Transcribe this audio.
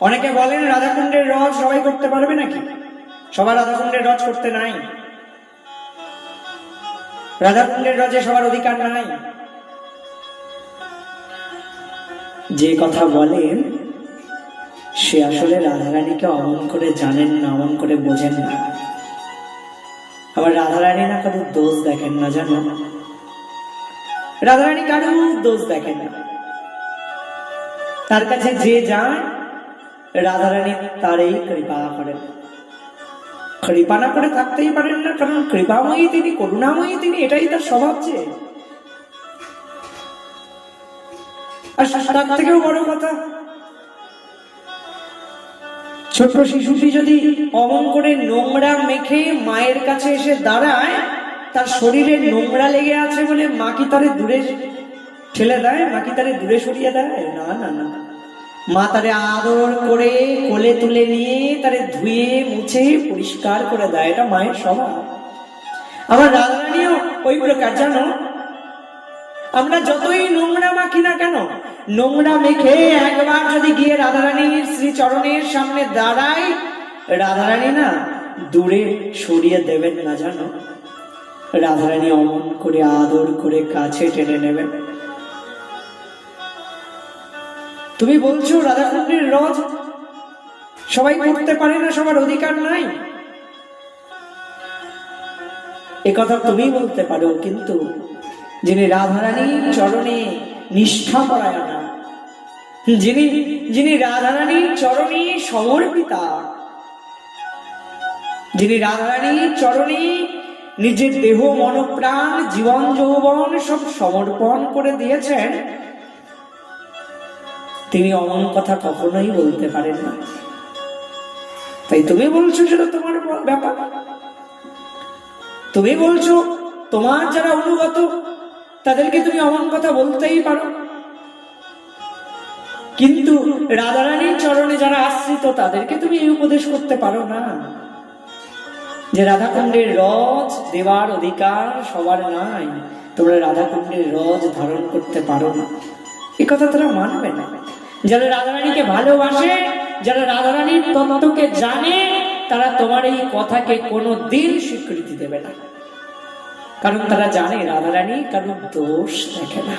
অনেকে বলেন রাধাকুণ্ডের রজ সবাই করতে পারবে নাকি? সবার রাধাকুণ্ডের রজ করতে নাই, রাধাকুণ্ডের রজে সবার অধিকার নাই। যে কথা বলেন সে আসলে রাধারানীকে অমন করে জানেন না, অমন করে বোঝেন না। আবার রাধারানী না কারোর দোষ দেখেন না, জানো? রাধারানী কারোর দোষ দেখেন না। তার কাছে যে যায় রাধারানী তারই কৃপা করেন। কৃপা না করে থাকতেই পারেন না, কারণ কৃপাময়ী তিনি, করুণাময়ী তিনি, এটাই তার স্বভাব। যে আর তার থেকেও বড় কথা, ছোট্ট শিশুটি যদি অমন করে নোংরা মেখে মায়ের কাছে এসে দাঁড়ায়, তার শরীরে নোংরা লেগে আছে বলে মা কি তারে দূরে ঠেলে দেয়? মা কি তারে দূরে সরিয়ে দেয়? না না না, মা তারে আদর করে কোলে তুলে নিয়ে তারে ধুয়ে মুছে পরিষ্কার করে দেয়। এটা মায়ের স্বভাব। আমার রাধারানীও ওই প্রকার, জানো? আমরা যতই নোংরা মাখি না কেন, নোংরা মেখে একবার যদি গিয়ে রাধারানীর শ্রীচরণের সামনে দাঁড়াই, রাধারানী না দূরে সরিয়ে দেবেন না, জানো? রাধারানী অমন করে আদর করে কাছে টেনে নেবেন। তুমি বলছো রাধাকুণ্ডের রজ সবাই করতে পারে না, সবার অধিকার নাই, এ কথা তুমি বলতে পারো, কিন্তু যিনি রাধারানীর চরণে নিষ্ঠা পরায়ণা, যিনি রাধারানীর চরণে সমর্পিতা, যিনি রাধারানীর চরণে নিজের দেহ মন প্রাণ জীবন যৌবন সব সমর্পণ করে দিয়েছেন, তিনি অমন কথা কখনোই বলতে পারেন না। তাই তুমি বলছো সেটা তোমার ব্যাপার। তুমি বলছো তোমার যারা অনুগত তাদেরকে তুমি অমন কথা বলতেই পারো, কিন্তু রাধারানীর চরণে যারা আশ্রিত তাদেরকে তুমি এই উপদেশ করতে পারো না যে রাধাকুণ্ডের রজ দেওয়ার অধিকার সবার নাই, তোমরা রাধাকুণ্ডের রজ ধারণ করতে পারো না। এ কথা তারা মানবে না। যারা রাধারানীকে ভালোবাসে, যারা রাধারানীর তত্ত্বকে জানে, তারা তোমার এই কথাকে কোনো দিন স্বীকৃতি দেবে না, কারণ তারা জানে রাধারানী কারো দোষ দেখে না।